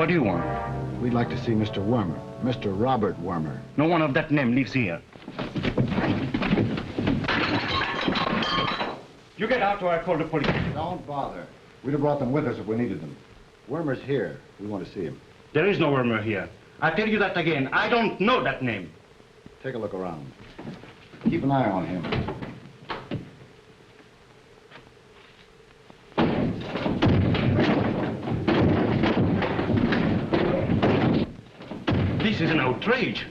What do you want? We'd like to see Mr. Wormer, Mr. Robert Wormer. No one of that name lives here. You get out or I call the police. Don't bother. We'd have brought them with us if we needed them. Wormer's here. We want to see him. There is no Wormer here. I tell you that again. I don't know that name. Take a look around. Keep an eye on him. This is an outrage.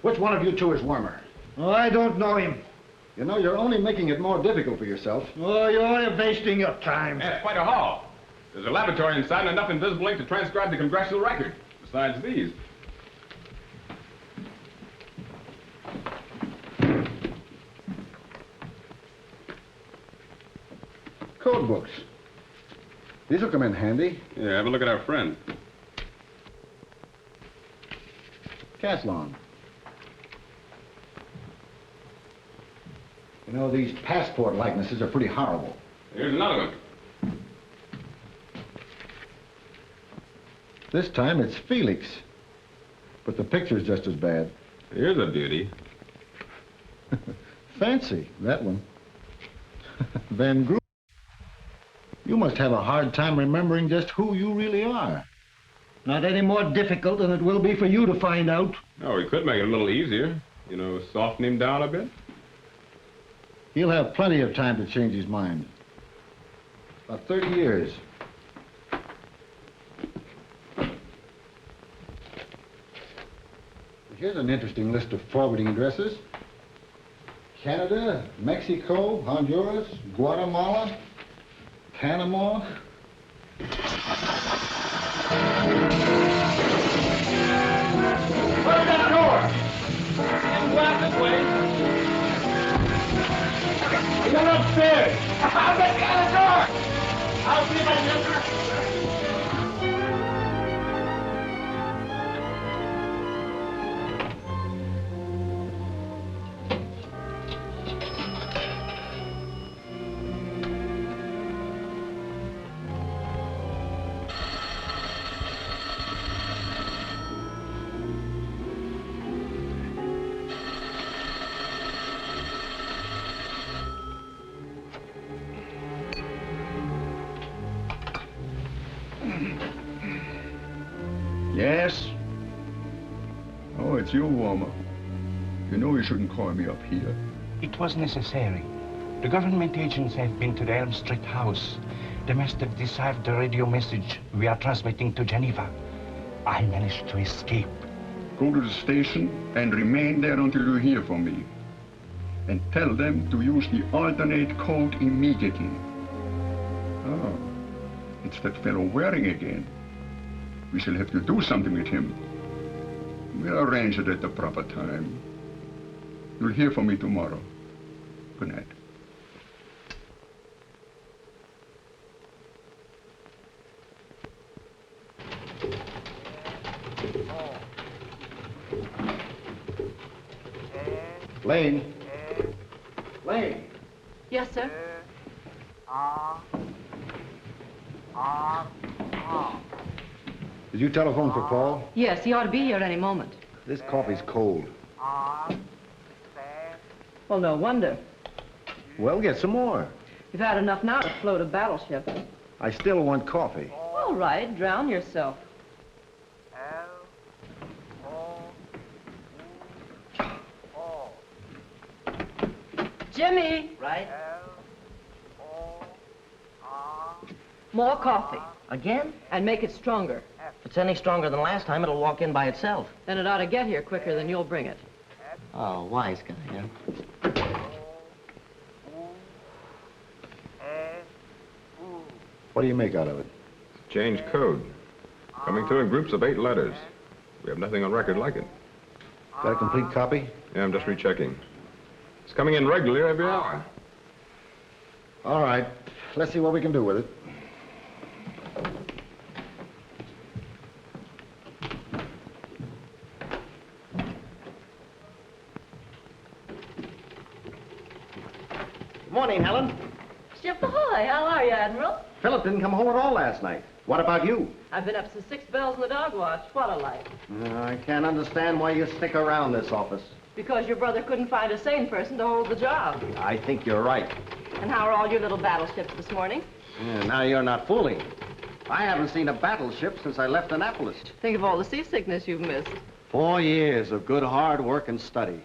Which one of you two is Wormer? Oh, I don't know him. You know, you're only making it more difficult for yourself. Oh, you're only wasting your time. Yeah, it's quite a haul. There's a laboratory inside and enough invisible ink to transcribe the congressional record, besides these. Code books. These will come in handy. Yeah, have a look at our friend. Caslon. You know, these passport likenesses are pretty horrible. Here's another one. This time it's Felix. But the picture's just as bad. Here's a beauty. Fancy, that one. Van Gogh. You must have a hard time remembering just who you really are. Not any more difficult than it will be for you to find out. Oh, we could make it a little easier. You know, soften him down a bit. He'll have plenty of time to change his mind. About 30 years. Here's an interesting list of forwarding addresses. Canada, Mexico, Honduras, Guatemala, Panama. Close that door! And go out this way. Get upstairs! I'll get you out the door! I'll see if I can get her. Yes? Oh, it's you, Wormer. You know you shouldn't call me up here. It was necessary. The government agents have been to the Elm Street house. They must have deciphered the radio message we are transmitting to Geneva. I managed to escape. Go to the station and remain there until you hear from me. And tell them to use the alternate code immediately. Oh, it's that fellow Waring again. We shall have to do something with him. We'll arrange it at the proper time. You'll hear from me tomorrow. Good night. Lane. Lane. Yes, sir. Did you telephone for Paul? Yes, he ought to be here any moment. This coffee's cold. Well, no wonder. Well, get some more. You've had enough now to float a battleship. I still want coffee. All right, drown yourself. Jimmy! Right? More coffee. Again? And make it stronger. If it's any stronger than last time, it'll walk in by itself. Then it ought to get here quicker than you'll bring it. Oh, wise guy, huh? What do you make out of it? Change code. Coming through in groups of 8 letters. We have nothing on record like it. Got a complete copy? Yeah, I'm just rechecking. It's coming in regularly every hour. All right. Let's see what we can do with it. Morning, Helen. Ship ahoy! How are you, Admiral? Philip didn't come home at all last night. What about you? I've been up since 6 bells in the dog watch. What a life. I can't understand why you stick around this office. Because your brother couldn't find a sane person to hold the job. I think you're right. And how are all your little battleships this morning? Yeah, now you're not fooling. I haven't seen a battleship since I left Annapolis. Think of all the seasickness you've missed. 4 years of good hard work and study.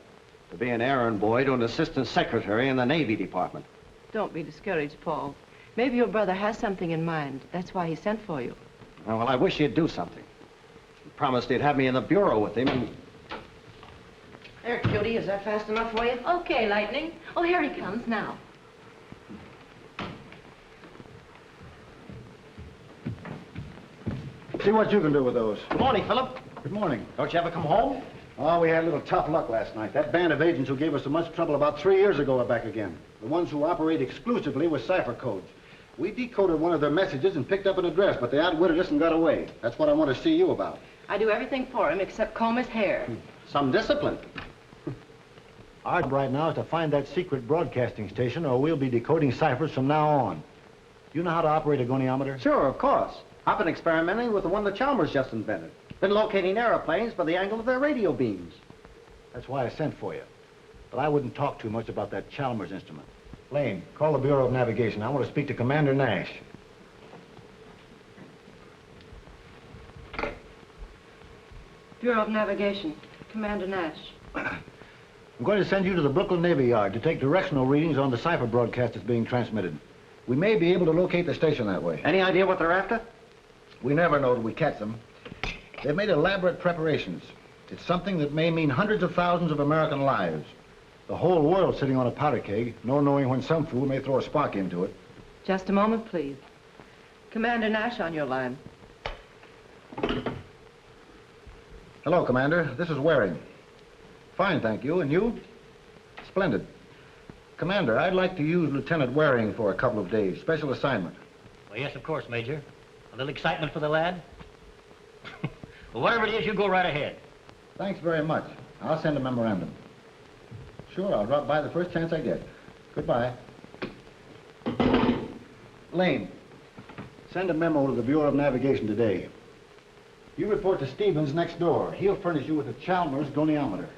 To be an errand boy to an assistant secretary in the Navy Department. Don't be discouraged, Paul. Maybe your brother has something in mind. That's why he sent for you. Well, I wish he'd do something. He promised he'd have me in the bureau with him and... There, cutie, is that fast enough for you? Okay, Lightning. Oh, here he comes now. See what you can do with those. Good morning, Philip. Good morning. Don't you ever come home? Oh, we had a little tough luck last night. That band of agents who gave us so much trouble about 3 years ago are back again. The ones who operate exclusively with cipher codes. We decoded one of their messages and picked up an address, but they outwitted us and got away. That's what I want to see you about. I do everything for him except comb his hair. Some discipline. Our job right now is to find that secret broadcasting station, or we'll be decoding ciphers from now on. You know how to operate a goniometer? Sure, of course. I've been experimenting with the one that Chalmers just invented. Been locating airplanes by the angle of their radio beams. That's why I sent for you. But I wouldn't talk too much about that Chalmers instrument. Lane, call the Bureau of Navigation. I want to speak to Commander Nash. Bureau of Navigation. Commander Nash. I'm going to send you to the Brooklyn Navy Yard to take directional readings on the cipher broadcast that's being transmitted. We may be able to locate the station that way. Any idea what they're after? We never know till we catch them. They've made elaborate preparations. It's something that may mean hundreds of thousands of American lives. The whole world sitting on a powder keg, no knowing when some fool may throw a spark into it. Just a moment, please. Commander Nash on your line. Hello, Commander. This is Waring. Fine, thank you. And you? Splendid. Commander, I'd like to use Lieutenant Waring for a couple of days. Special assignment. Well, yes, of course, Major. A little excitement for the lad? Well, whatever it is, you go right ahead. Thanks very much. I'll send a memorandum. Sure, I'll drop by the first chance I get. Goodbye. Lane, send a memo to the Bureau of Navigation today. You report to Stevens next door. He'll furnish you with a Chalmers goniometer.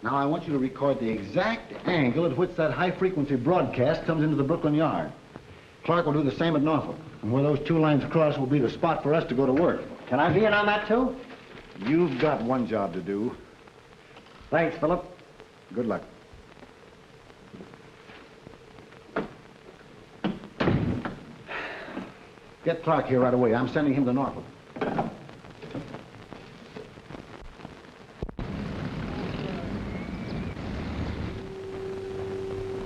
Now, I want you to record the exact angle at which that high-frequency broadcast comes into the Brooklyn Yard. Clark will do the same at Norfolk. And where those two lines cross will be the spot for us to go to work. Can I be in on that, too? You've got one job to do. Thanks, Philip. Good luck. Get Clark here right away. I'm sending him to Norfolk.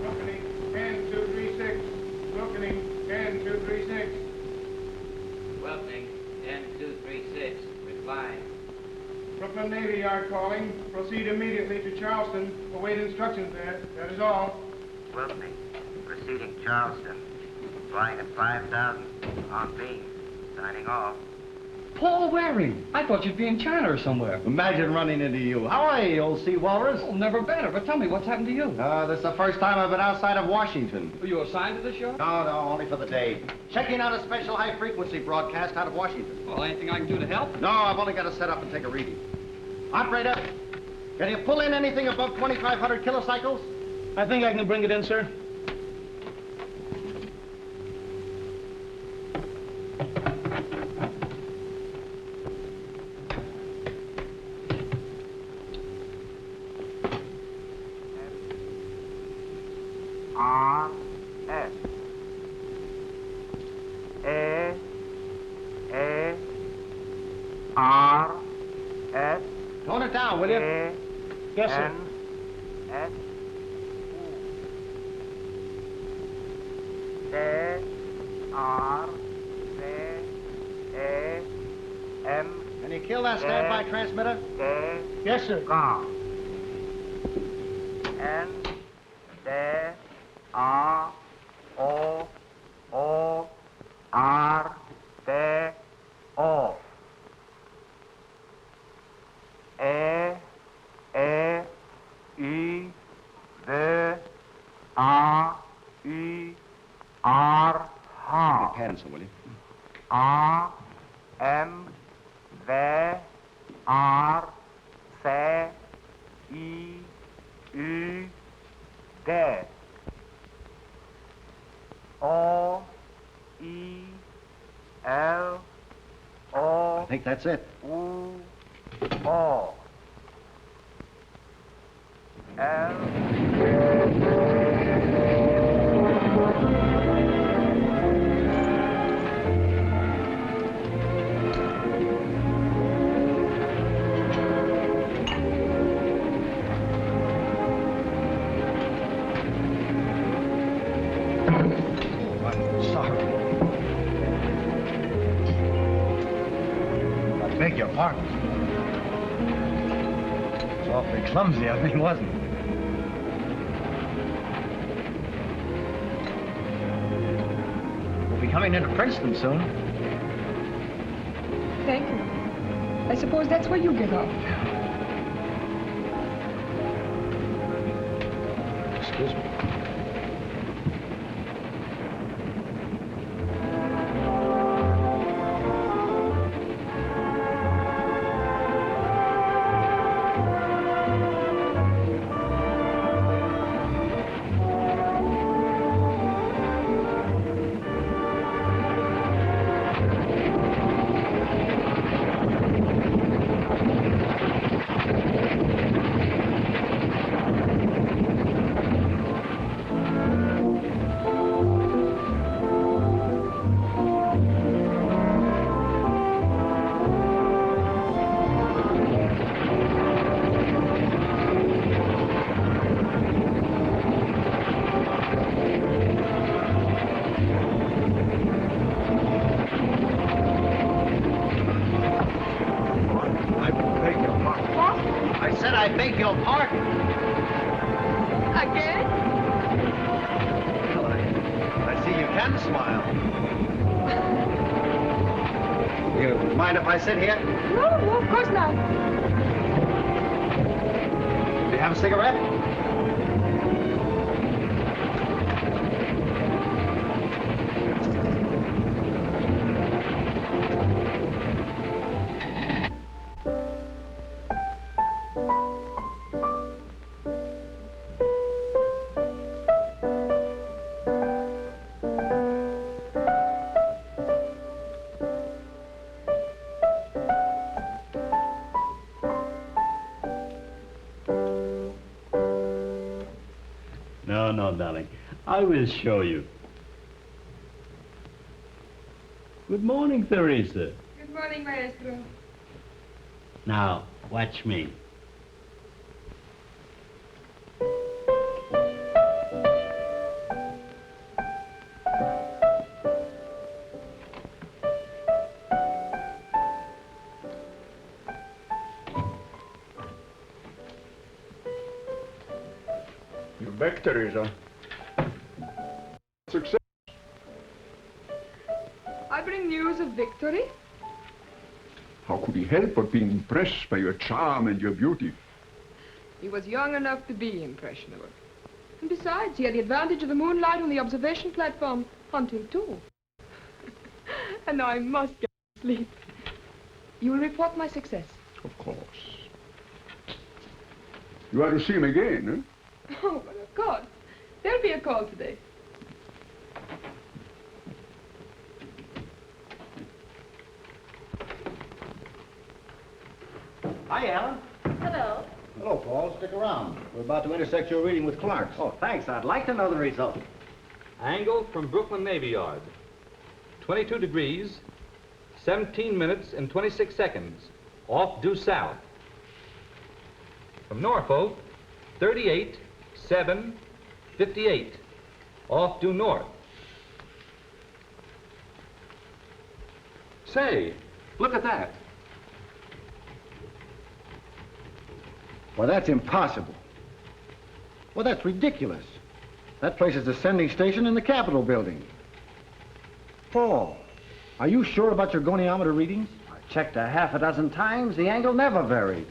Brooklyn, 10236. Brooklyn, 10236. Welcome, 10236. Reply. Brooklyn Navy Yard calling. Proceed immediately to Charleston. Await instructions there. That is all. Welcome, proceeding Charleston. Flying at 5,000 on beam. Signing off. Paul Waring. I thought you'd be in China or somewhere. Imagine running into you. How are you, old sea walrus? Oh, never better. But tell me, what's happened to you? This is the first time I've been outside of Washington. Were you assigned to this show? No, only for the day. Checking out a special high-frequency broadcast out of Washington. Well, anything I can do to help? No, I've only got to set up and take a reading. Operator, can you pull in anything above 2,500 kilocycles? I think I can bring it in, sir. R S A R S. Tone it down, will you? Yes, sir. S D R A M. Can you kill that standby transmitter? Yes, sir. Gone. N D R O O R D O. E I V A I R cancel, will you? A, M, V, R, C, I, U, D. O, I, L, O. I think that's it. U, O. L. Beg your pardon. It's awfully clumsy of me, wasn't it? We'll be coming into Princeton soon. Thank you. I suppose that's where you get off. Excuse me. I beg your pardon. Again? Well, I see you can smile. You mind if I sit here? No, of course not. Do you have a cigarette? No, darling. I will show you. Good morning, Teresa. Good morning, Maestro. Now, watch me. You're back, Teresa. Success. I bring news of victory. How could he help but being impressed by your charm and your beauty? He was young enough to be impressionable. And besides, he had the advantage of the moonlight on the observation platform until 2. And now I must get to sleep. You will report my success. Of course. You are to see him again, eh? Oh, but of course. There'll be a call today. Hi, Alan. Hello. Hello, Paul. Stick around. We're about to intersect your reading with Clark's. Oh, thanks. I'd like to know the result. Angle from Brooklyn Navy Yard. 22 degrees, 17 minutes and 26 seconds. Off due south. From Norfolk, 38, 7, 58. Off due north. Say, look at that. Well, that's impossible. Well, that's ridiculous. That place is the sending station in the Capitol building. Paul, are you sure about your goniometer readings? I checked a half a dozen times. The angle never varied.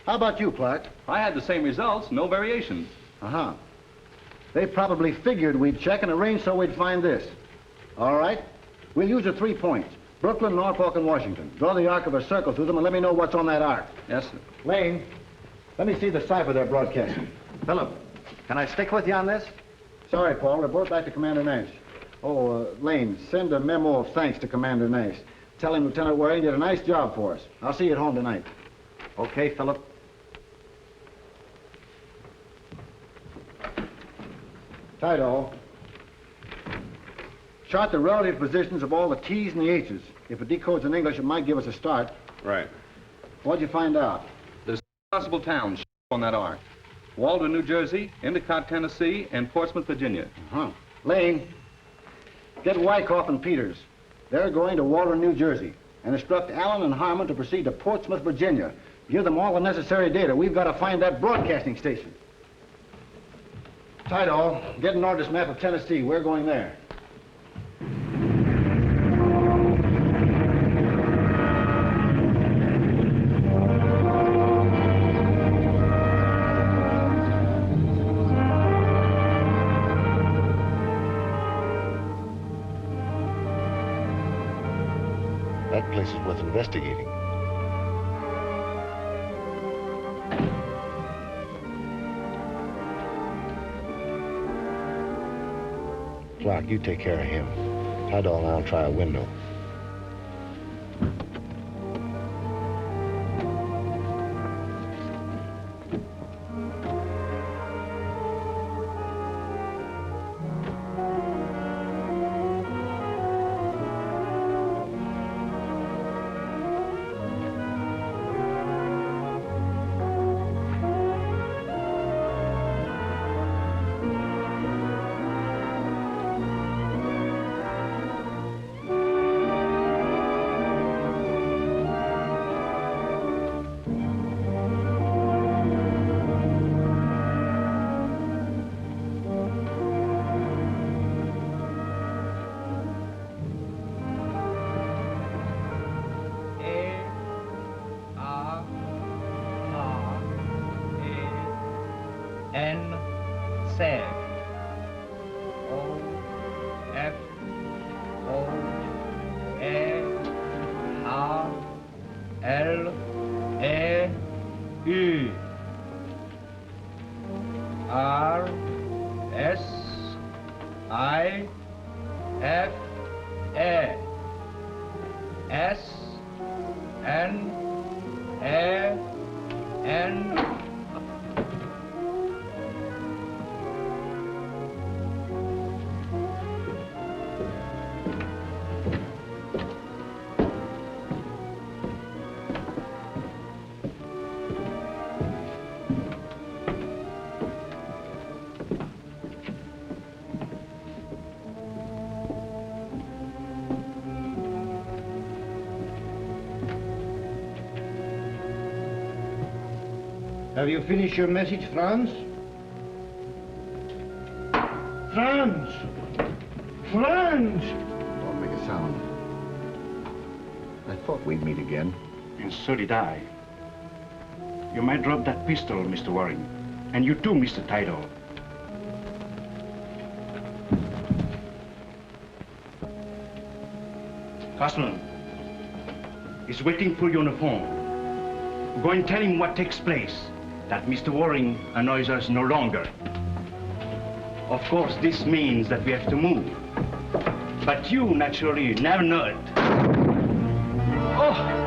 How about you, Clark? I had the same results, no variations. Uh-huh. They probably figured we'd check and arrange so we'd find this. All right. We'll use the 3 points. Brooklyn, Norfolk, and Washington. Draw the arc of a circle through them and let me know what's on that arc. Yes, sir. Lane, let me see the cipher they're broadcasting. Philip, can I stick with you on this? Sorry, Paul. Report back to Commander Nash. Oh, Lane, send a memo of thanks to Commander Nash. Tell him Lieutenant Waring did a nice job for us. I'll see you at home tonight. Okay, Philip. Tidal. Chart the relative positions of all the T's and the H's. If it decodes in English, it might give us a start. Right. What'd you find out? There's possible towns on that arc. Walden, New Jersey, Endicott, Tennessee, and Portsmouth, Virginia. Uh-huh. Lane, get Wyckoff and Peters. They're going to Walden, New Jersey, and instruct Allen and Harmon to proceed to Portsmouth, Virginia. Give them all the necessary data. We've got to find that broadcasting station. Tidal, get an ordnance map of Tennessee. We're going there. That place is worth investigating. Clark, you take care of him. Tidal and I'll try a window. Have you finished your message, Franz? Franz! Franz! Don't make a sound. I thought we'd meet again. And so did I. You might drop that pistol, Mr. Waring. And you too, Mr. Tidal. Cosman is waiting for you on the phone. Go and tell him what takes place. That Mr. Waring annoys us no longer. Of course, this means that we have to move. But you, naturally, never know it. Oh!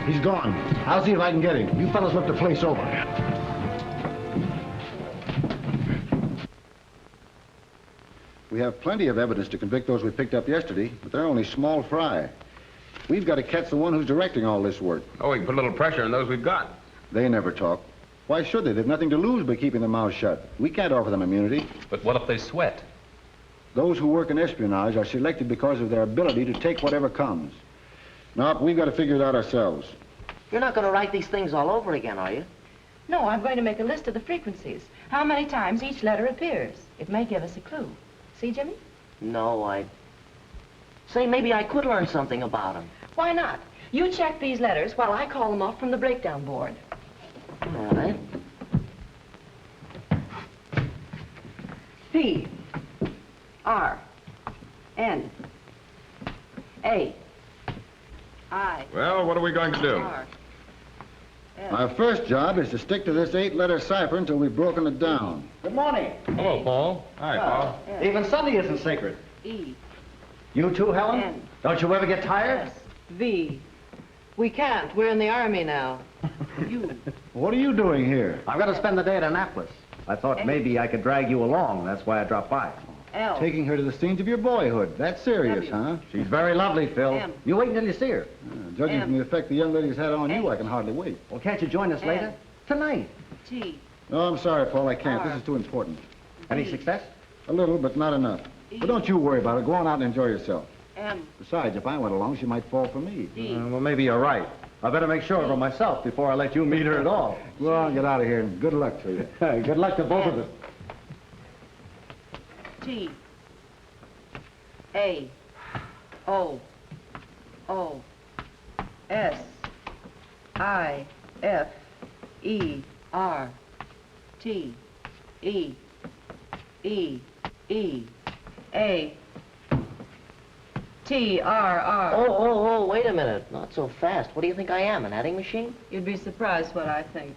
He's gone. I'll see if I can get him. You fellas look the place over. We have plenty of evidence to convict those we picked up yesterday, but they're only small fry. We've got to catch the one who's directing all this work. Oh, we can put a little pressure on those we've got. They never talk. Why should they? They've nothing to lose by keeping their mouths shut. We can't offer them immunity. But what if they sweat? Those who work in espionage are selected because of their ability to take whatever comes. No, we've got to figure it out ourselves. You're not going to write these things all over again, are you? No, I'm going to make a list of the frequencies. How many times each letter appears. It may give us a clue. See, Jimmy? No, Say, maybe I could learn something about him. Why not? You check these letters while I call them off from the breakdown board. All right. P, R, N, A, I, Well, what are we going to do? R, S. Our first job is to stick to this 8-letter cipher until we've broken it down. Good morning. Hello, Paul. Hi, Paul. Even Sunday isn't sacred. E, You too, Helen? N, Don't you ever get tired? S, V. We can't. We're in the Army now. U. What are you doing here? I've got to spend the day at Annapolis. I thought maybe I could drag you along. That's why I dropped by. L. Taking her to the scenes of your boyhood. That's serious, W. huh? She's very lovely, Phil. M. You wait until you see her. Judging M. from the effect the young lady's had on you, I can hardly wait. Well, can't you join us later? N. Tonight. T. No, I'm sorry, Paul, I can't. R. This is too important. Any success? A little, but not enough. But don't you worry about it. Go on out and enjoy yourself. M. Besides, if I went along, she might fall for me. D. Well, maybe you're right. I better make sure of her myself before I let you meet her at all. Go on, get out of here, and good luck to you. Good luck to both of us. T. A. O. O. S. I. F. E. R. T. E. E. E. A. T. R. R. Oh, wait a minute. Not so fast. What do you think I am, an adding machine? You'd be surprised what I think.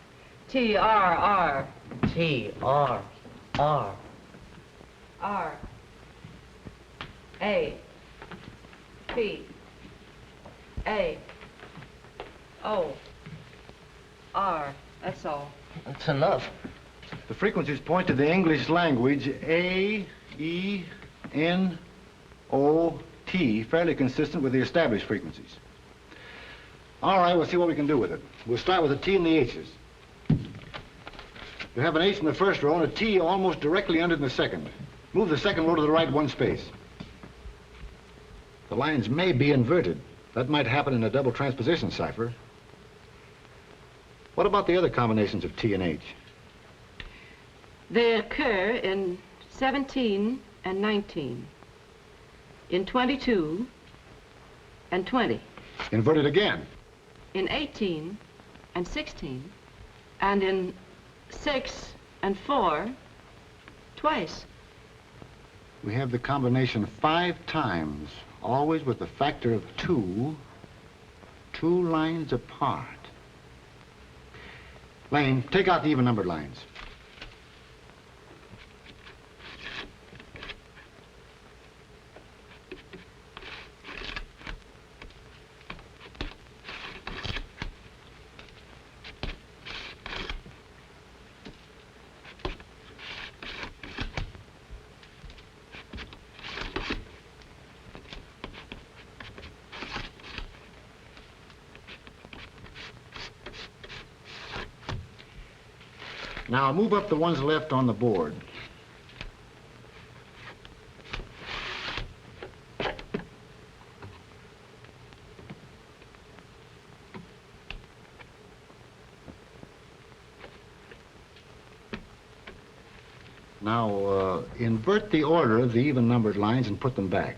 T. R. R. T. R. R. R. A. P. A. O. R. That's all. That's enough. The frequencies point to the English language A, E, N, O, T, fairly consistent with the established frequencies. All right, we'll see what we can do with it. We'll start with the T and the H's. You have an H in the first row and a T almost directly under in the second. Move the second row to the right one space. The lines may be inverted. That might happen in a double transposition cipher. What about the other combinations of T and H? They occur in 17 and 19, in 22 and 20, Inverted again. in 18 and 16, and in 6 and 4 twice. We have the combination 5 times, always with the factor of 2, 2 lines apart. Lane, take out the even-numbered lines. Now move up the ones left on the board. Now, invert the order of the even-numbered lines and put them back.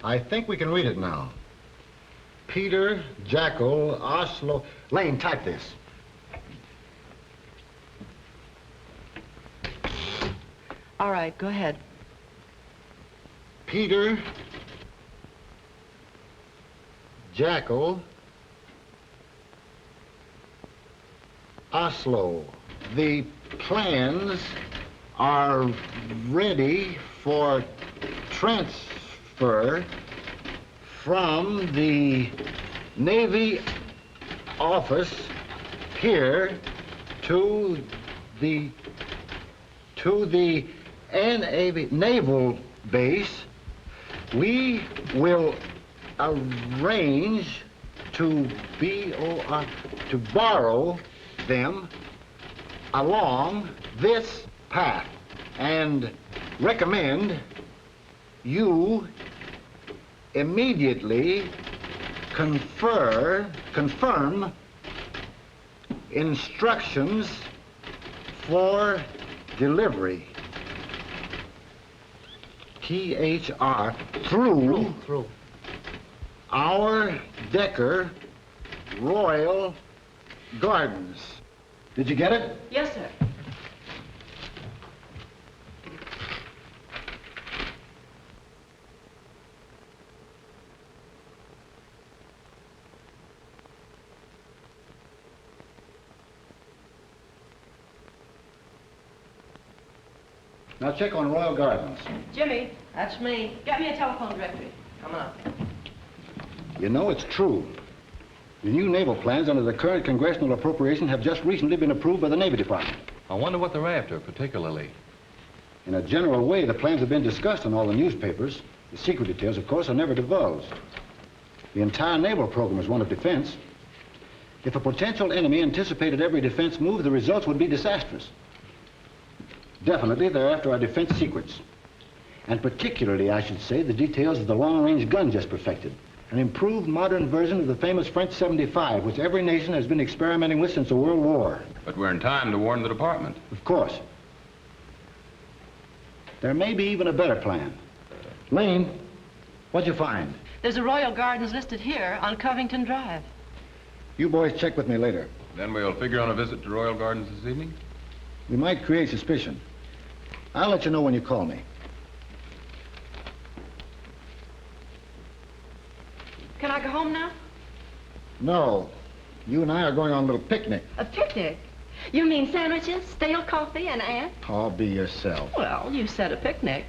I think we can read it now. Peter, Jackal, Oslo... Lane, type this. All right, go ahead. Peter, Jackal, Oslo. The plans are ready for transfer from the Navy office here to the naval base. We will arrange to borrow them along this path. And recommend you immediately confirm instructions for delivery. THR through our Decker Royal Gardens. Did you get it? Yes, sir. Now check on Royal Gardens. Jimmy, That's me. get me a telephone directory. Coming up. You know it's true. The new naval plans under the current congressional appropriation have just recently been approved by the Navy Department. I wonder what they're after, particularly. In a general way, the plans have been discussed in all the newspapers. The secret details, of course, are never divulged. The entire naval program is one of defense. If a potential enemy anticipated every defense move, the results would be disastrous. Definitely, they're after our defense secrets. And particularly, I should say, the details of the long-range gun just perfected. An improved modern version of the famous French 75, which every nation has been experimenting with since the World War. But we're in time to warn the department. Of course. There may be even a better plan. Lane, what'd you find? There's a Royal Gardens listed here on Covington Drive. You boys check with me later. Then we'll figure on a visit to Royal Gardens this evening? We might create suspicion. I'll let you know when you call me. Can I go home now? No. You and I are going on a little picnic. A picnic? You mean sandwiches, stale coffee, and ant? Oh, be yourself. Well, you said a picnic.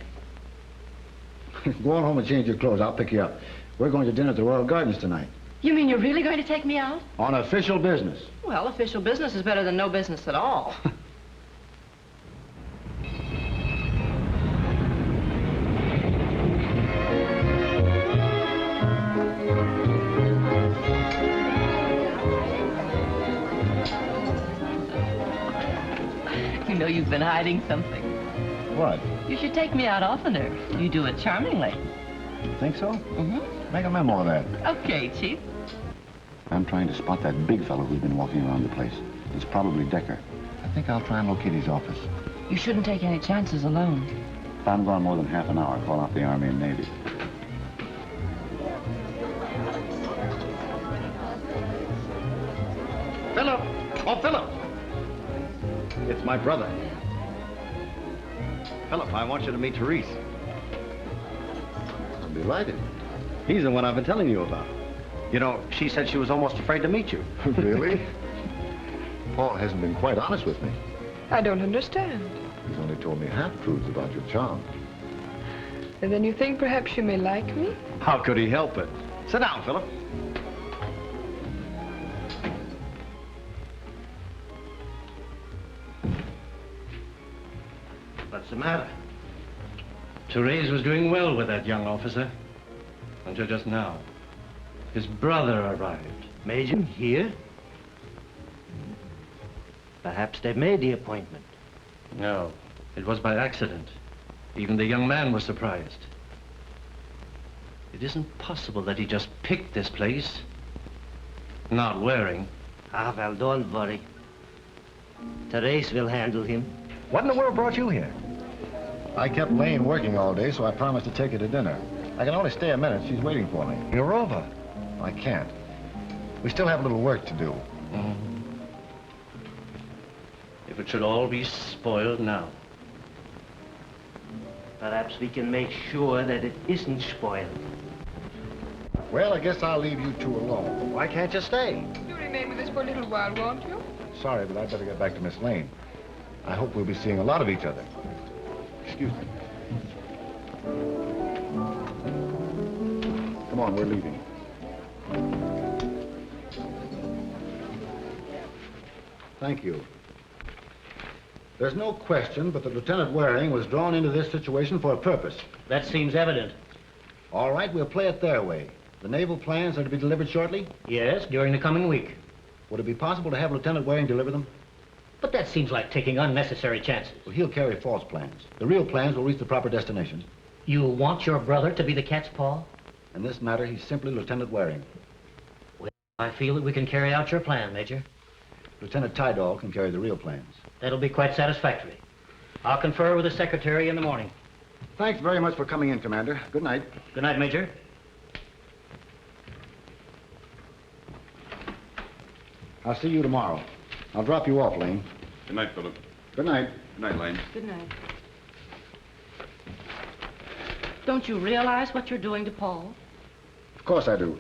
Go on home and change your clothes. I'll pick you up. We're going to dinner at the Royal Gardens tonight. You mean you're really going to take me out? On official business. Well, official business is better than no business at all. You know you've been hiding something. What? You should take me out oftener. You do it charmingly. Think so? Mm-hmm. Make a memo of that. Okay, Chief. I'm trying to spot that big fellow who's been walking around the place. It's probably Decker. I think I'll try and locate his office. You shouldn't take any chances alone. If I'm gone more than half an hour, call out the Army and Navy. Philip! Oh, Philip! It's my brother. Philip, I want you to meet Therese. I'm delighted. He's the one I've been telling you about. You know, she said she was almost afraid to meet you. Really? Paul hasn't been quite honest with me. I don't understand. He's only told me half-truths about your charm. And then you think perhaps you may like me? How could he help it? Sit down, Philip. What's the matter? Therese was doing well with that young officer. Until just now. His brother arrived. Major, here? Perhaps they made the appointment. No, it was by accident. Even the young man was surprised. It isn't possible that he just picked this place. Not wearing. Ah, well, don't worry. Therese will handle him. What in the world brought you here? I kept Lane working all day, so I promised to take her to dinner. I can only stay a minute. She's waiting for me. You're over. I can't. We still have a little work to do. If it should all be spoiled now. Perhaps we can make sure that it isn't spoiled. Well, I guess I'll leave you two alone. Why can't you stay? You remain with us for a little while, won't you? Sorry, but I'd better get back to Miss Lane. I hope we'll be seeing a lot of each other. Excuse me. Come on, we're leaving. Thank you. There's no question but that Lieutenant Waring was drawn into this situation for a purpose. That seems evident. All right, we'll play it their way. The naval plans are to be delivered shortly? Yes, during the coming week. Would it be possible to have Lieutenant Waring deliver them? But that seems like taking unnecessary chances. Well, he'll carry false plans. The real plans will reach the proper destination. You want your brother to be the cat's paw? In this matter, he's simply Lieutenant Waring. Well, I feel that we can carry out your plan, Major. Lieutenant Tydall can carry the real plans. That'll be quite satisfactory. I'll confer with the secretary in the morning. Thanks very much for coming in, Commander. Good night. Good night, Major. I'll see you tomorrow. I'll drop you off, Lane. Good night, Philip. Good night. Good night, Lane. Good night. Don't you realize what you're doing to Paul? Of course I do.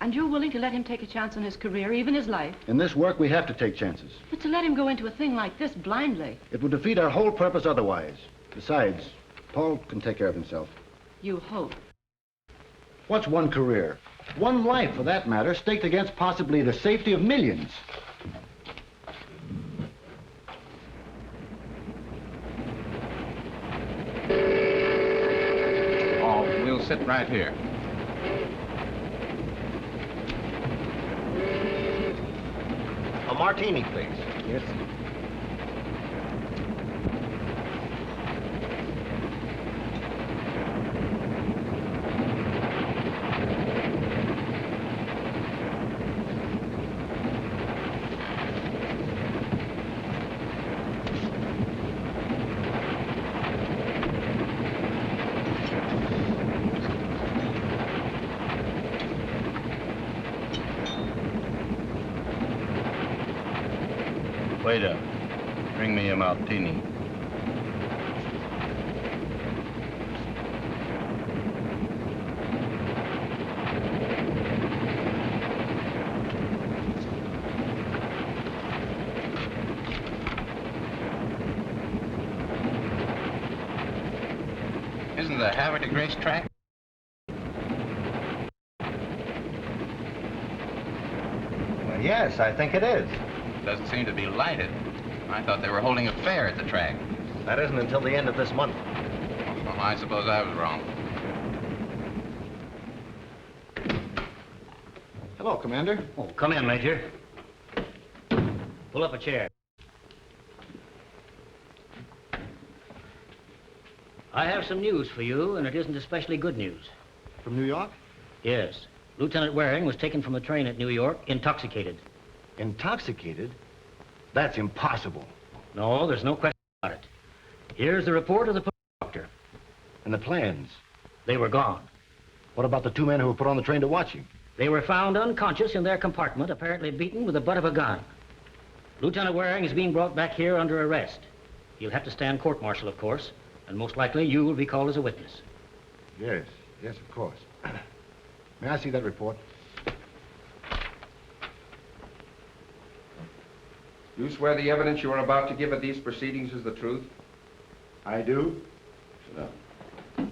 And you're willing to let him take a chance on his career, even his life? In this work, we have to take chances. But to let him go into a thing like this blindly. It would defeat our whole purpose otherwise. Besides, Paul can take care of himself. You hope. What's one career? One life, for that matter, staked against possibly the safety of millions. Oh, we'll sit right here. A martini, please. Yes. Waiter, bring me a martini. Isn't the Haverty racetrack? Well, yes, I think it is. Doesn't seem to be lighted. I thought they were holding a fair at the track. That isn't until the end of this month. Well, I suppose I was wrong. Hello, Commander. Oh, come in, Major. Pull up a chair. I have some news for you, and it isn't especially good news. From New York? Yes. Lieutenant Waring was taken from a train at New York, intoxicated. Intoxicated? That's impossible. No, there's no question about it. Here's the report of the police doctor. And the plans? They were gone. What about the two men who were put on the train to watch him? They were found unconscious in their compartment, apparently beaten with the butt of a gun. Lieutenant Waring is being brought back here under arrest. He'll have to stand court-martial, of course, and most likely you will be called as a witness. Yes, of course. May I see that report? You swear the evidence you are about to give at these proceedings is the truth? I do. Sit down.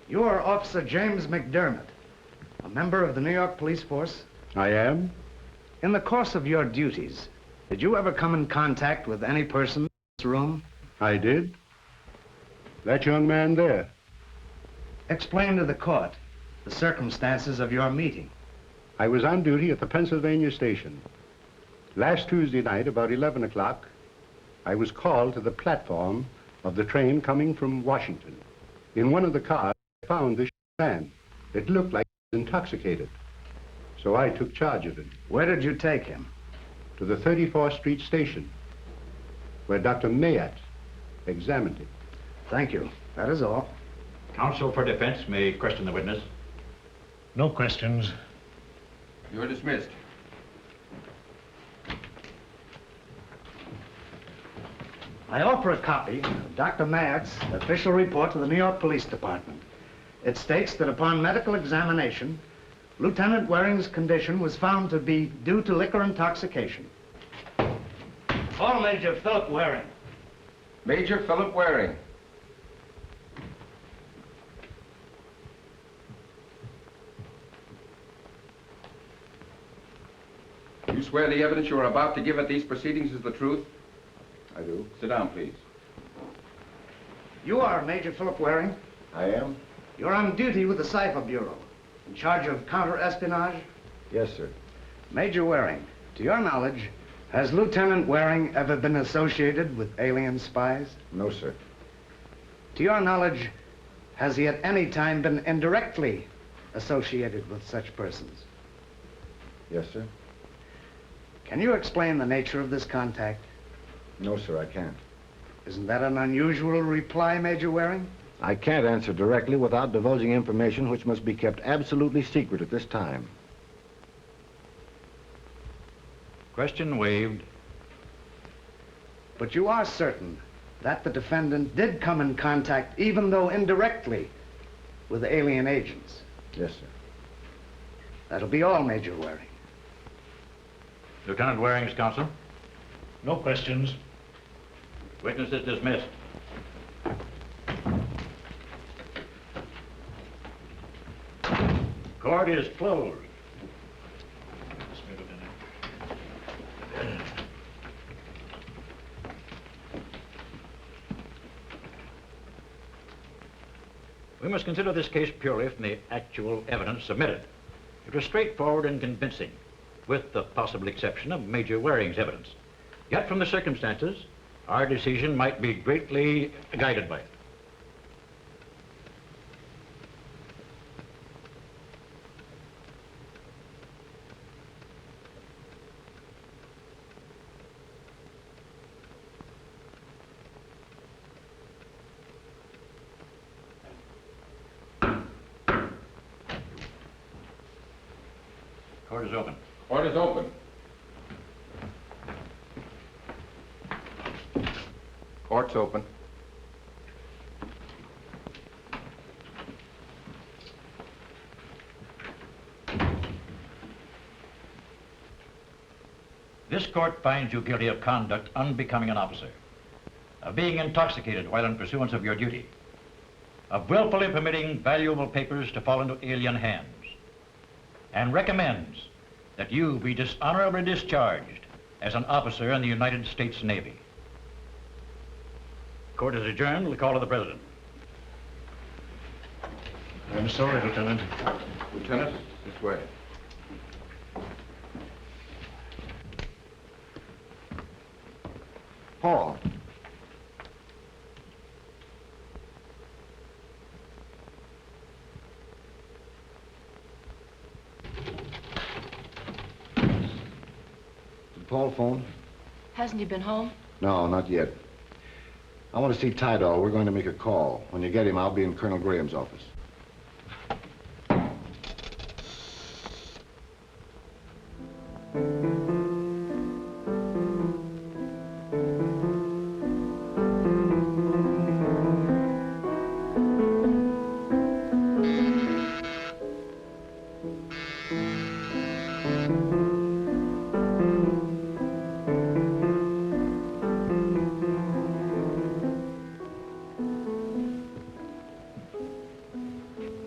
You are Officer James McDermott, a member of the New York Police Force. I am. In the course of your duties, did you ever come in contact with any person in this room? I did. That young man there. Explain to the court the circumstances of your meeting. I was on duty at the Pennsylvania station. Last Tuesday night, about 11 o'clock, I was called to the platform of the train coming from Washington. In one of the cars, I found this man. It looked like he was intoxicated. So I took charge of him. Where did you take him? To the 34th Street station, where Dr. Mayat examined him. Thank you. That is all. Counsel for defense may question the witness. No questions. You're dismissed. I offer a copy of Dr. Mayat's official report to the New York Police Department. It states that upon medical examination, Lieutenant Waring's condition was found to be due to liquor intoxication. Call Major Philip Waring. Major Philip Waring. You swear the evidence you are about to give at these proceedings is the truth? I do. Sit down, please. You are Major Philip Waring? I am. You're on duty with the Cipher Bureau, in charge of counter-espionage? Yes, sir. Major Waring, To your knowledge, has Lieutenant Waring ever been associated with alien spies? No, sir. To your knowledge, has he at any time been indirectly associated with such persons? Yes, sir. Can you explain the nature of this contact? No, sir, I can't. Isn't that an unusual reply, Major Waring? I can't answer directly without divulging information which must be kept absolutely secret at this time. Question waived. But you are certain that the defendant did come in contact, even though indirectly, with alien agents? Yes, sir. That'll be all, Major Waring. Lieutenant Waring's counsel. No questions. Witness is dismissed. Court is closed. We must consider this case purely from the actual evidence submitted. It was straightforward and convincing, with the possible exception of Major Waring's evidence. Yet from the circumstances, our decision might be greatly guided by it. Court is open. Court is open. Court's open. This court finds you guilty of conduct unbecoming an officer, of being intoxicated while in pursuance of your duty, of willfully permitting valuable papers to fall into alien hands, and recommends that you be dishonorably discharged as an officer in the United States Navy. Court is adjourned to the call of the President. I'm sorry, Lieutenant. Lieutenant, this way. Paul. Did Paul phone? Hasn't he been home? No, not yet. I want to see Tydal. We're going to make a call. When you get him, I'll be in Colonel Graham's office.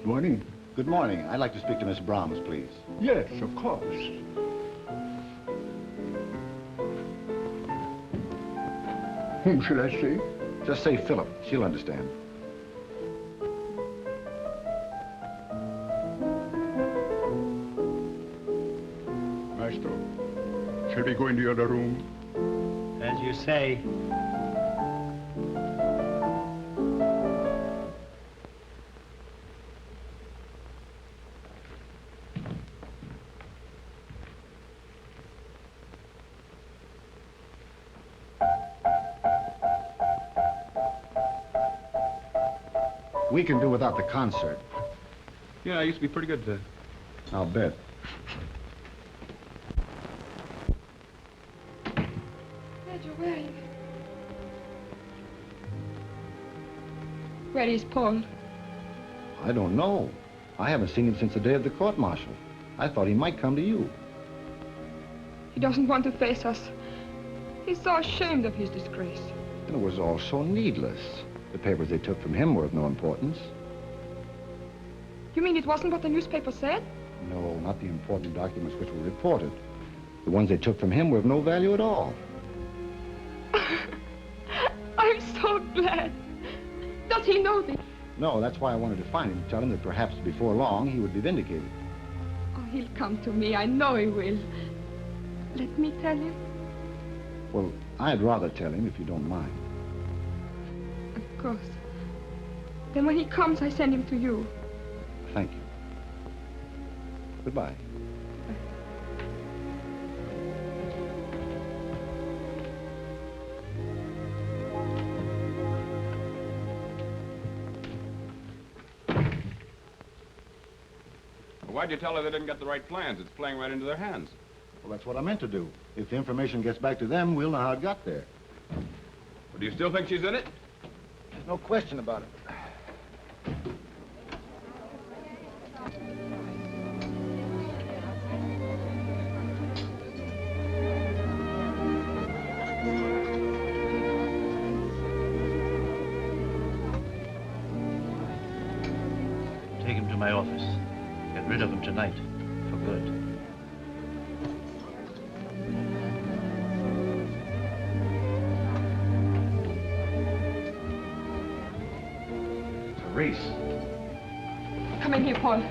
Morning. Good morning. I'd like to speak to Miss Brahms, please. Yes, of course. Whom should I say? Just say Philip. She'll understand. Maestro, shall we go into the other room? As you say. We can do without the concert. Yeah, I used to be pretty good, I'll bet. Major Waring. Where is Paul? I don't know. I haven't seen him since the day of the court-martial. I thought he might come to you. He doesn't want to face us. He's so ashamed of his disgrace. And it was all so needless. The papers they took from him were of no importance. You mean it wasn't what the newspaper said? No, not the important documents which were reported. The ones they took from him were of no value at all. I'm so glad. Does he know this? No, that's why I wanted to find him, tell him that perhaps before long he would be vindicated. Oh, he'll come to me. I know he will. Let me tell him. Well, I'd rather tell him if you don't mind. Of course. Then when he comes, I send him to you. Thank you. Goodbye. Why'd you tell her they didn't get the right plans? It's playing right into their hands. Well, that's what I meant to do. If the information gets back to them, we'll know how it got there. But do you still think she's in it? There's no question about it. Take him to my office. Get rid of him tonight, for good. Reese. Come in here, Paul.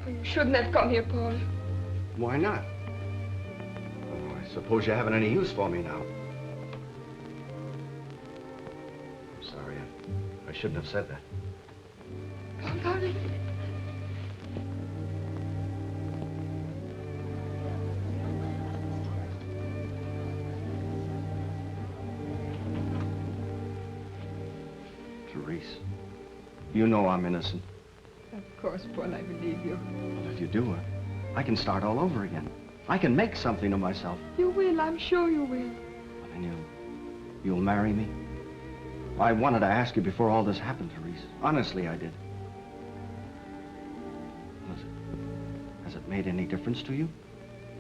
You shouldn't have come here, Paul. Why not? Oh, I suppose you haven't any use for me now. I'm sorry. I shouldn't have said that. Paul, darling. Therese, you know I'm innocent. Of course, Paul, I believe you. Well, if you do, I can start all over again. I can make something of myself. You will, I'm sure you will. And you'll marry me? I wanted to ask you before all this happened, Therese. Honestly, I did. Has it made any difference to you?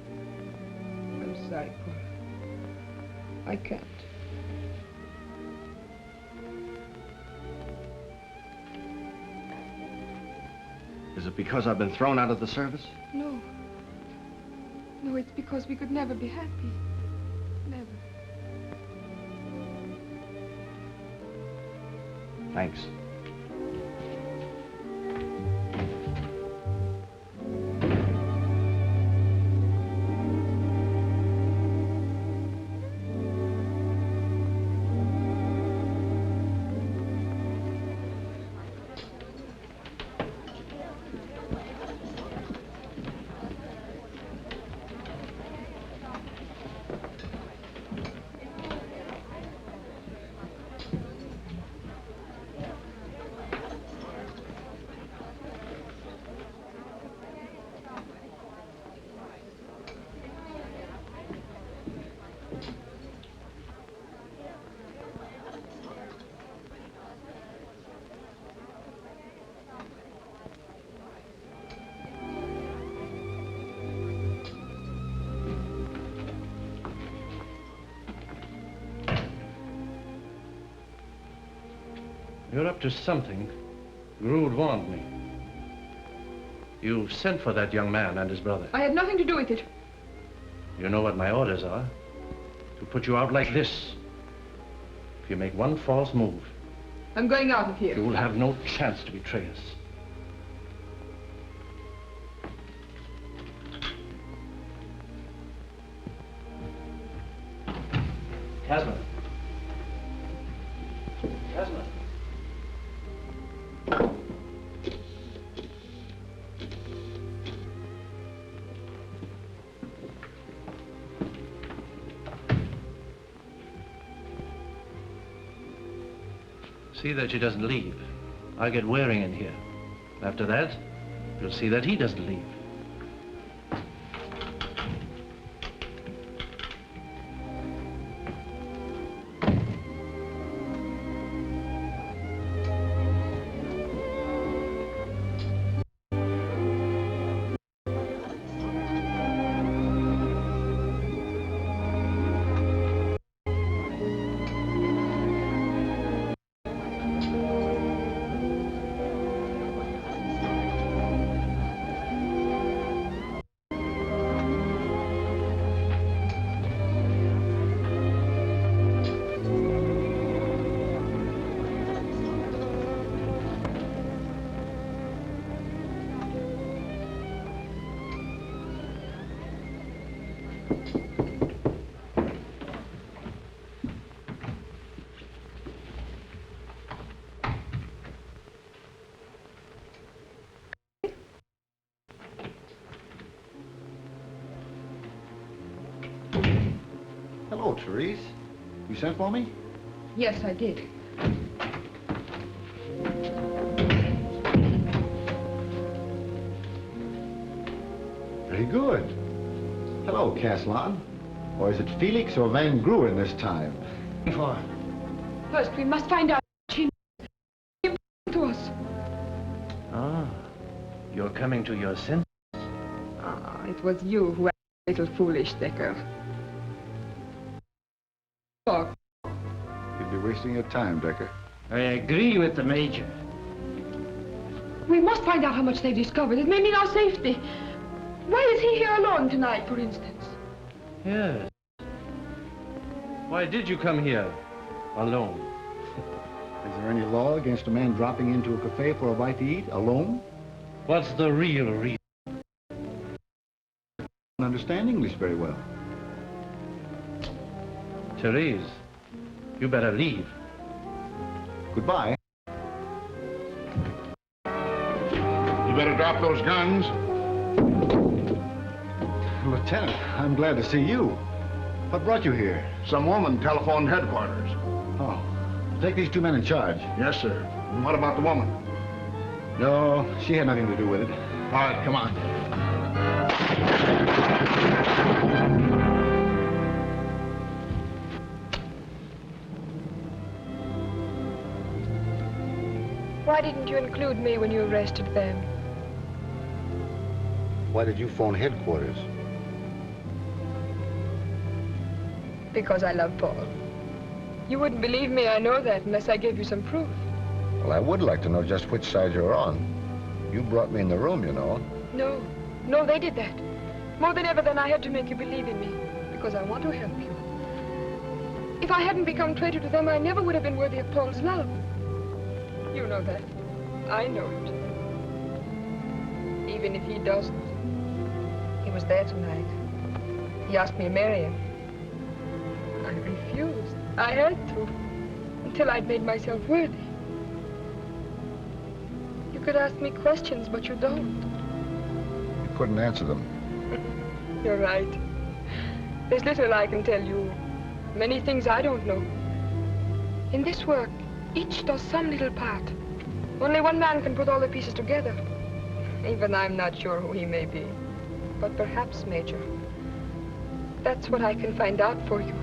I'm sorry, Paul. I can't. Is it because I've been thrown out of the service? No. No, it's because we could never be happy. Never. Thanks. You're up to something. Grood warned me. You sent for that young man and his brother. I had nothing to do with it. You know what my orders are. To put you out like this. If you make one false move, I'm going out of here. you will have no chance to betray us. Casman. Casman. See that she doesn't leave. I'll get Waring in here. After that, you'll see that he doesn't leave. Hello, Therese. You sent for me? Yes, I did. Very good. Hello, Caslon. Or is it Felix or Van Gruen this time? First, we must find out what she knows to us. Ah, you're coming to your senses. Ah, it was you who acted a little foolish, Decker. Talk. You'd be wasting your time, Decker. I agree with the Major. We must find out how much they've discovered. It may mean our safety. Why is he here alone tonight, for instance? Yes. Why did you come here alone? Is there any law against a man dropping into a cafe for a bite to eat, alone? What's the real reason? I don't understand English very well. Therese, you better leave. Goodbye. You better drop those guns. Lieutenant, I'm glad to see you. What brought you here? Some woman telephoned headquarters. Oh, take these two men in charge. Yes, sir. And what about the woman? No, she had nothing to do with it. All right, come on. Why didn't you include me when you arrested them? Why did you phone headquarters? Because I love Paul. You wouldn't believe me, I know that, unless I gave you some proof. Well, I would like to know just which side you're on. You brought me in the room, you know. No, they did that. More than ever, then I had to make you believe in me, because I want to help you. If I hadn't become traitor to them, I never would have been worthy of Paul's love. You know that. I know it. Even if he doesn't. He was there tonight. He asked me to marry him. I refused. I had to. Until I'd made myself worthy. You could ask me questions, but you don't. You couldn't answer them. You're right. There's little I can tell you. Many things I don't know. In this work, each does some little part. Only one man can put all the pieces together. Even I'm not sure who he may be. But perhaps, Major. That's what I can find out for you.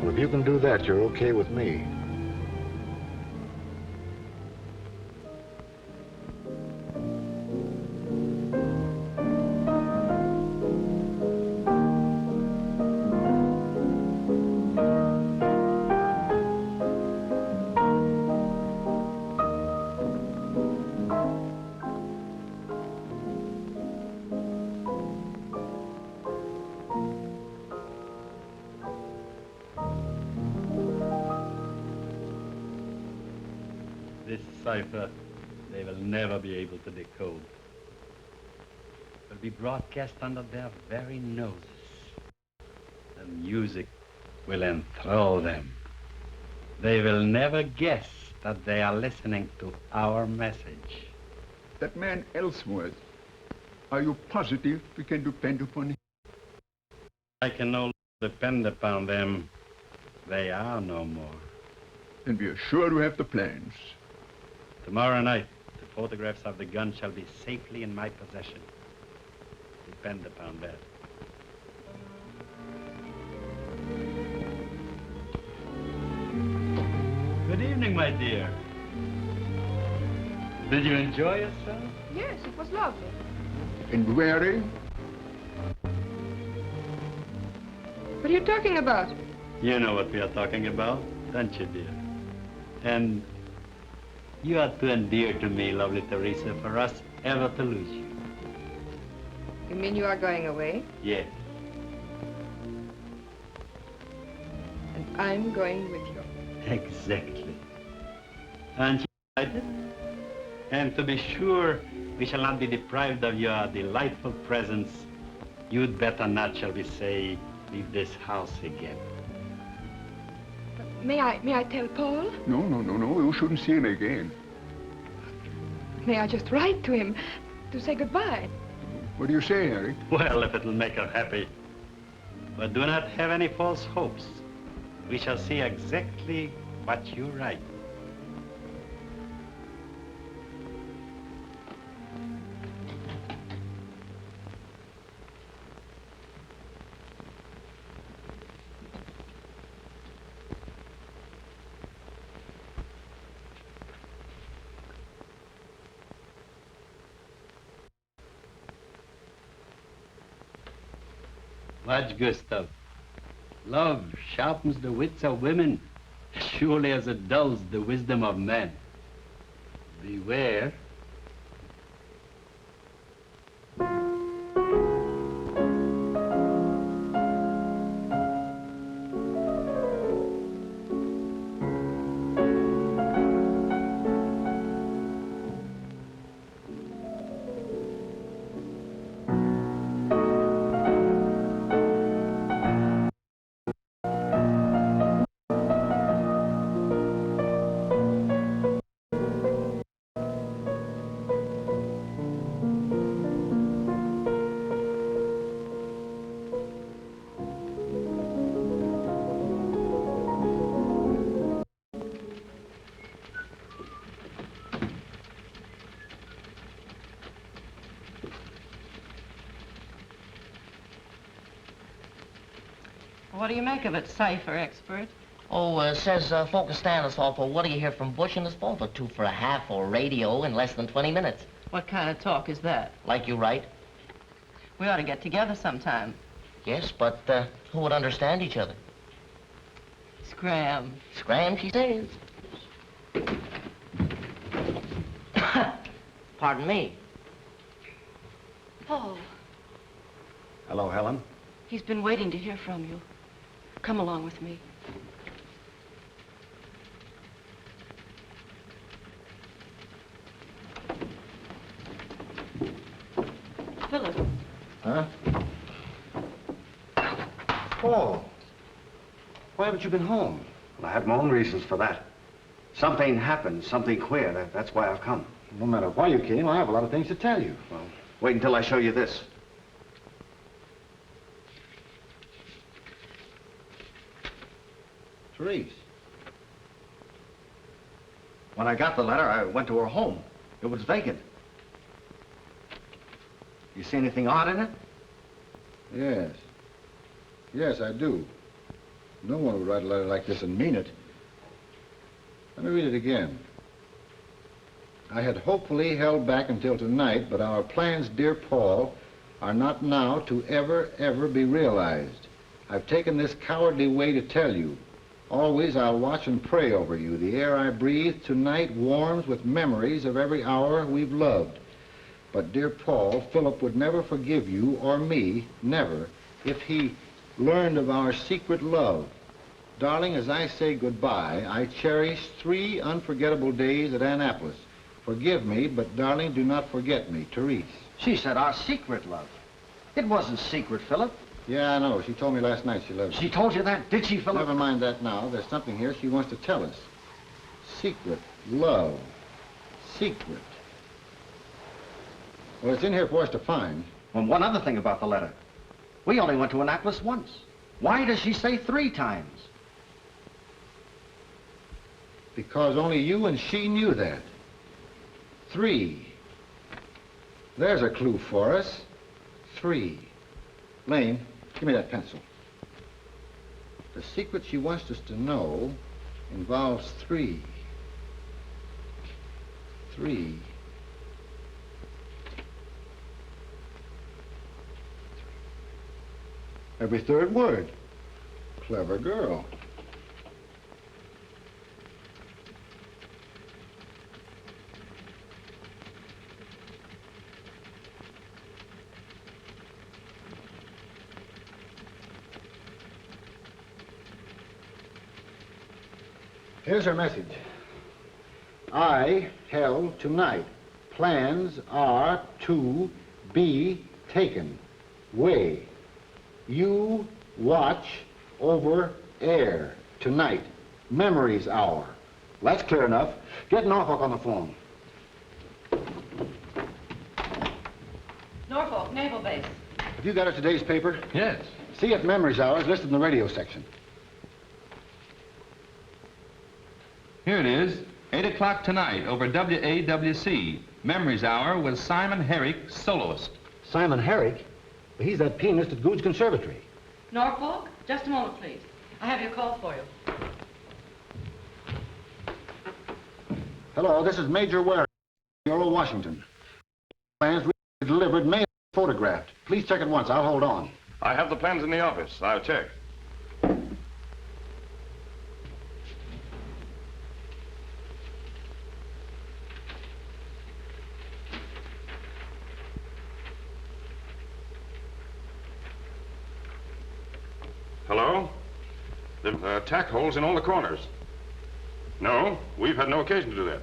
Well, if you can do that, you're okay with me. This cipher, they will never be able to decode. It will be broadcast under their very noses. The music will enthrall them. They will never guess that they are listening to our message. That man Ellsworth, are you positive we can depend upon him? I can no longer depend upon them. They are no more. Then we are sure to have the plans. Tomorrow night, the photographs of the gun shall be safely in my possession. Depend upon that. Good evening, my dear. Did you enjoy yourself? Yes, it was lovely. And very? What are you talking about? You know what we are talking about, don't you, dear? And you are too endear to me, lovely Teresa, for us ever to lose you. You mean you are going away? Yes. And I'm going with you. Exactly. Aren't you excited? And to be sure, we shall not be deprived of your delightful presence You'd better not, shall we say, leave this house again. May I tell Paul? No, you shouldn't see him again. May I just write to him to say goodbye? What do you say, Harry? Well, if it'll make her happy. But do not have any false hopes. We shall see exactly what you write. Watch, Gustav. Love sharpens the wits of women, surely as it dulls the wisdom of men. Beware. What do you make of it, Cipher expert? Oh, says focus stand is all for what do you hear from Bush and his phone for 2 for a half or radio in less than 20 minutes. What kind of talk is that? Like you write? We ought to get together sometime. Yes, but who would understand each other? Scram. Scram, she says. Pardon me. Paul, Hello, Helen. he's been waiting to hear from you. Come along with me. Philip. Huh? Paul, why haven't you been home? Well, I have my own reasons for that. Something happened, something queer. That's why I've come. No matter why you came, I have a lot of things to tell you. Well, wait until I show you this. Therese. When I got the letter, I went to her home. It was vacant. You see anything odd in it? Yes. Yes, I do. No one would write a letter like this and mean it. Let me read it again. I had hopefully held back until tonight, but our plans, dear Paul, are not now to ever be realized. I've taken this cowardly way to tell you. Always I'll watch and pray over you. The air I breathe tonight warms with memories of every hour we've loved. But, dear Paul, Philip would never forgive you or me, never, if he learned of our secret love. Darling, as I say goodbye, I cherish 3 unforgettable days at Annapolis. Forgive me, but, darling, do not forget me, Therese. She said our secret love. It wasn't secret, Philip. Yeah, I know. She told me last night she loves you. She told you that? Did she, Philip? Never mind that now. There's something here she wants to tell us. Secret love. Secret. Well, it's in here for us to find. Well, one other thing about the letter. We only went to Annapolis once. Why does she say 3 times? Because only you and she knew that. 3. There's a clue for us. 3. Lane, give me that pencil. The secret she wants us to know involves 3. 3. Every 3rd word. Clever girl. Here's her message. I held tonight. Plans are to be taken. Way. You watch over air tonight. Memories hour. Well, that's clear enough. Get Norfolk on the phone. Norfolk, Naval Base. Have you got it today's paper? Yes. See if Memories hour is listed in the radio section. Here it is. 8 o'clock tonight over WAWC. Memories Hour with Simon Herrick, soloist. Simon Herrick? Well, he's that pianist at Good's Conservatory. Norfolk, just a moment, please. I have your call for you. Hello, this is Major Waring, Bureau, Washington. Plans delivered, mailed, photographed. Please check at once. I'll hold on. I have the plans in the office. I'll check. Hello? There are tack holes in all the corners. No, we've had no occasion to do that.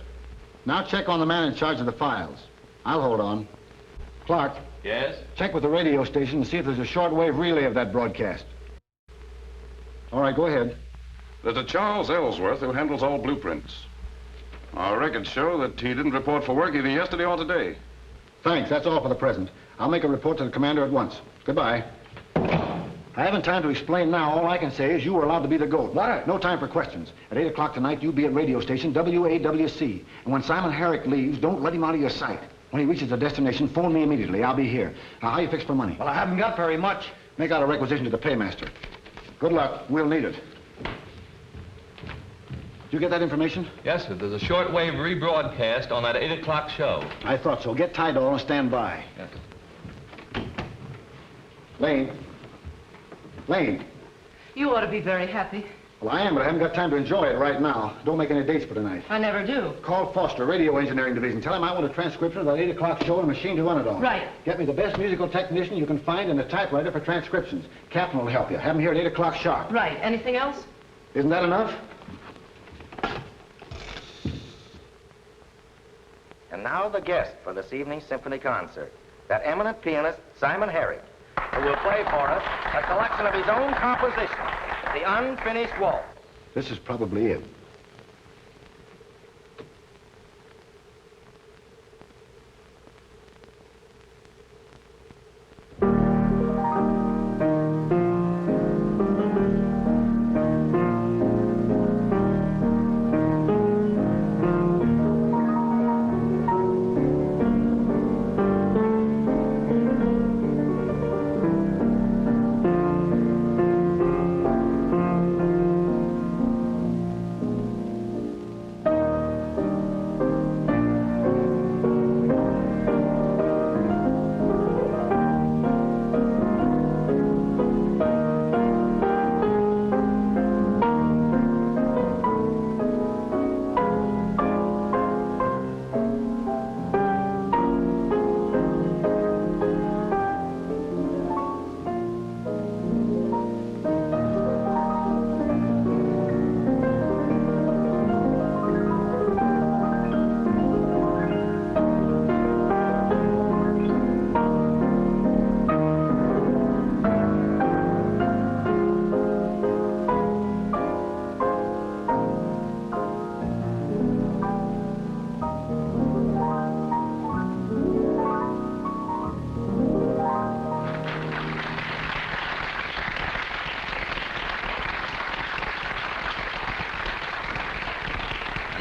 Now check on the man in charge of the files. I'll hold on. Clark. Yes? Check with the radio station and see if there's a shortwave relay of that broadcast. All right, go ahead. There's a Charles Ellsworth who handles all blueprints. Our records show that he didn't report for work either yesterday or today. Thanks, that's all for the present. I'll make a report to the commander at once. Goodbye. I haven't time to explain now. All I can say is you were allowed to be the goat. What? No time for questions. At 8 o'clock tonight, you be at radio station WAWC. And when Simon Herrick leaves, don't let him out of your sight. When he reaches the destination, phone me immediately. I'll be here. Now, how you fix for money? Well, I haven't got very much. Make out a requisition to the paymaster. Good luck. We'll need it. Did you get that information? Yes, sir. There's a shortwave rebroadcast on that 8 o'clock show. I thought so. Get Tidal and stand by. Yes. Lane. Lane. You ought to be very happy. Well, I am, but I haven't got time to enjoy it right now. Don't make any dates for tonight. I never do. Call Foster, Radio Engineering Division. Tell him I want a transcription of that 8 o'clock show and a machine to run it on. Right. Get me the best musical technician you can find and a typewriter for transcriptions. Captain will help you. Have him here at 8 o'clock sharp. Right. Anything else? Isn't that enough? And now the guest for this evening's symphony concert, that eminent pianist, Simon Herrick, who will play for us a collection of his own compositions, the Unfinished Waltz. This is probably it.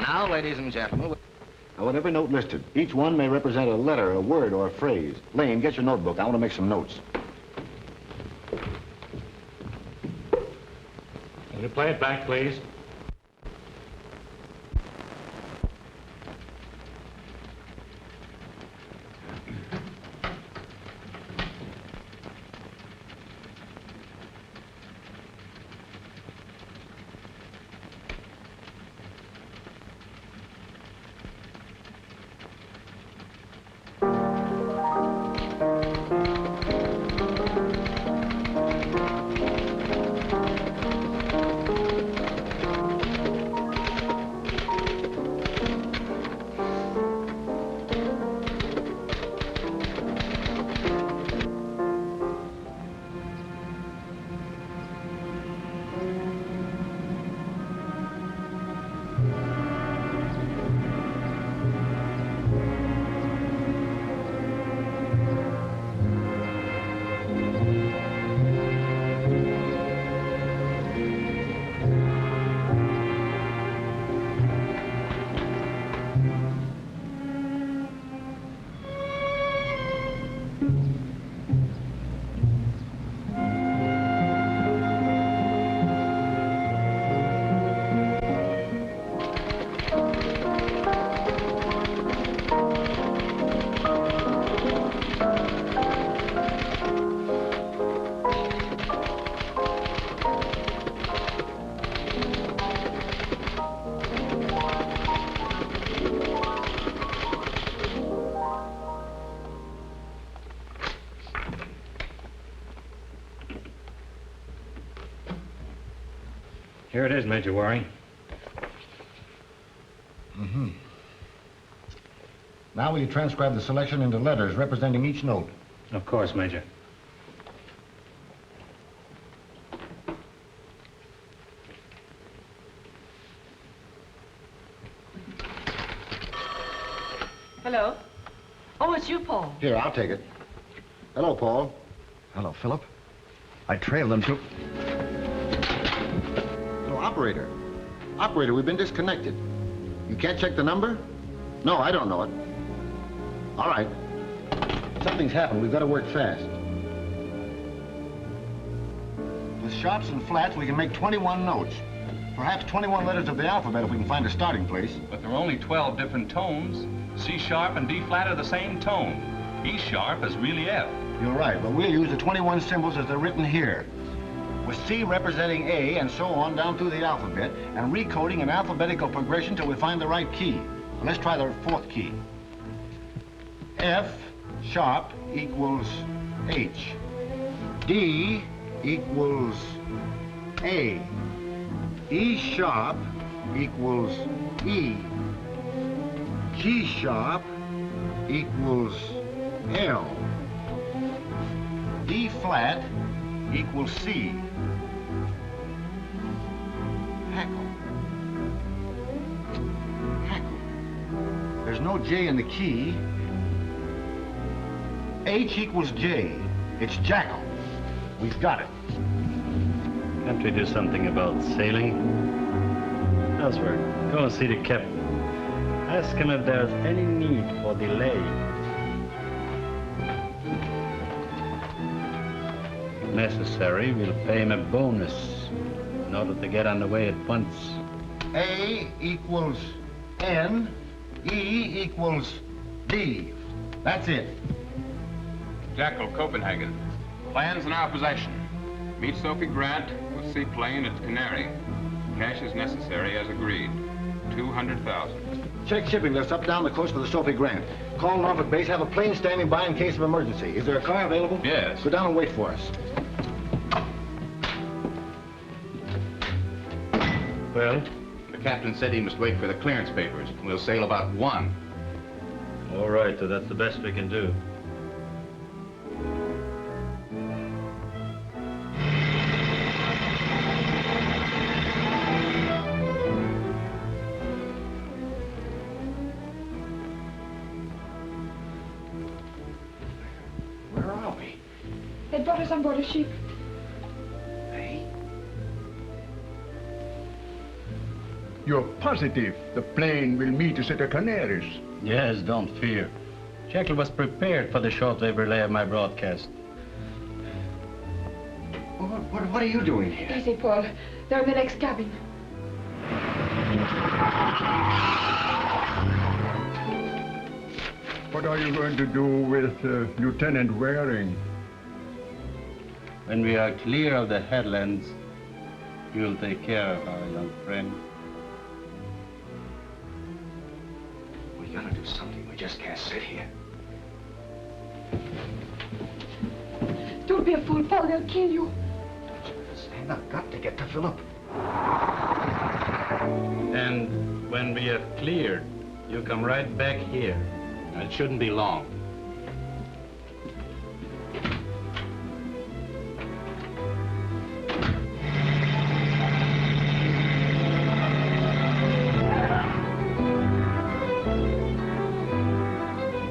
Now, ladies and gentlemen... Now, with every note listed, each one may represent a letter, a word, or a phrase. Lane, get your notebook. I want to make some notes. Can you play it back, please? Here it is, Major Waring. Mm-hmm. Now will you transcribe the selection into letters representing each note? Of course, Major. Hello? Oh, it's you, Paul. Here, I'll take it. Hello, Paul. Hello, Philip. I trailed them to... No, operator. Operator, we've been disconnected. You can't check the number? No, I don't know it. All right. Something's happened. We've got to work fast. With sharps and flats, we can make 21 notes. Perhaps 21 letters of the alphabet if we can find a starting place. But there are only 12 different tones. C sharp and D flat are the same tone. E sharp is really F. You're right, but we'll use the 21 symbols as they're written here, with C representing A and so on down through the alphabet, and recoding in alphabetical progression till we find the right key. Well, let's try the fourth key. F sharp equals H. D equals A. E sharp equals E. G sharp equals L. D flat equals C. Hackle. Hackle. There's no J in the key. H equals J. It's jackal. We've got it. Can't we do something about sailing? Elsewhere, go and see the captain. Ask him if there's any need for delay. If necessary, we'll pay him a bonus in order to get on the way at once. A equals N. E equals D. That's it. Jackal, Copenhagen. Plans in our possession. Meet Sophie Grant with seaplane at Canary. Cash is necessary as agreed. 200,000. Check shipping list up down the coast for the Sophie Grant. Call Norfolk Base, have a plane standing by in case of emergency. Is there a car available? Yes. Go down and wait for us. Well? The captain said he must wait for the clearance papers. We'll sail about 1. All right, so that's the best we can do. Where are we? They brought us on board a ship. You're positive the plane will meet us at the Canaries? Yes, don't fear. Jekyll was prepared for the shortwave relay of my broadcast. What are you doing here? Easy, Paul. They're in the next cabin. What are you going to do with Lieutenant Waring? When we are clear of the headlands, you'll take care of our young friend. We gotta do something. We just can't sit here. Don't be a fool, Paul. They'll kill you. Stand up. Got to get to Philip. And when we have cleared, you come right back here. It shouldn't be long.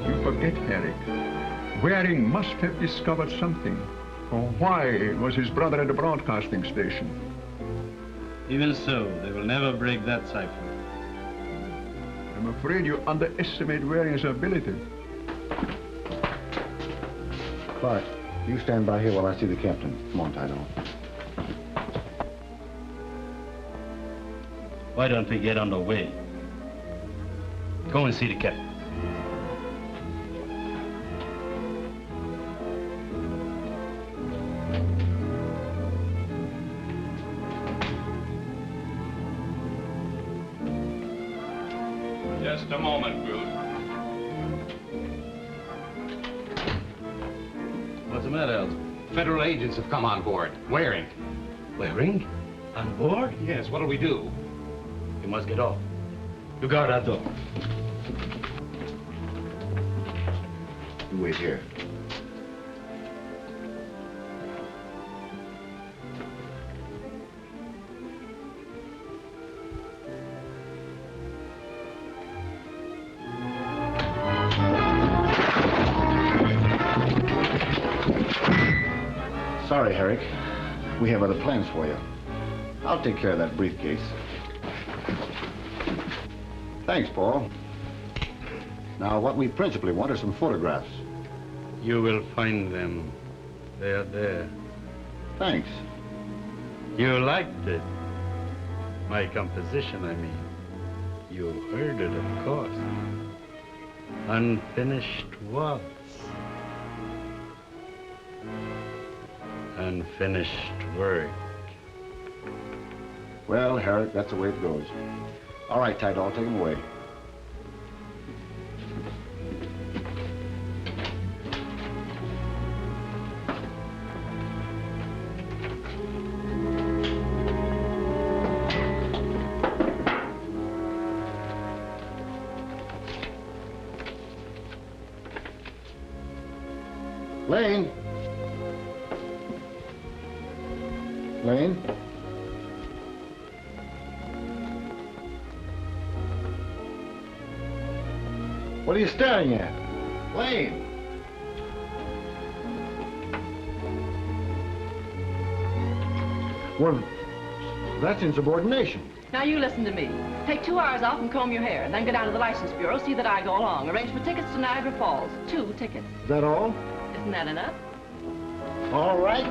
You forget, Eric. Waring must have discovered something. Or why was his brother at the broadcasting station? Even so, they will never break that cipher. I'm afraid you underestimate Waring's ability. Clark, you stand by here while I see the captain. Come on, Tito. Why don't we get underway? Go and see the captain. Just a moment, Brute. What's the matter, Elton? Federal agents have come on board. Waring. Waring? On board? Yes, what'll we do? You must get off. You guard that door. You wait here. Sorry, Herrick. We have other plans for you. I'll take care of that briefcase. Thanks, Paul. Now, what we principally want are some photographs. You will find them. They are there. Thanks. You liked it. My composition, I mean. You heard it, of course. Unfinished waltz. Unfinished work. Well, Herrick, that's the way it goes. All right, Tide, I'll take him away. Lane? Lane? What are you staring at? Lane! Well, that's insubordination. Now you listen to me. Take 2 hours off and comb your hair, and then go down to the license bureau, see that I go along. Arrange for tickets to Niagara Falls. 2 tickets. Is that all? Isn't that enough? All right.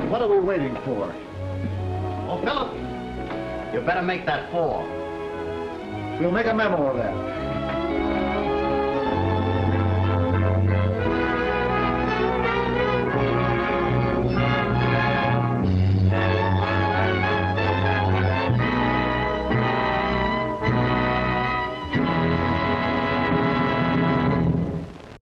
What are we waiting for? Oh, Philip, you better make that 4. We'll make a memo of that.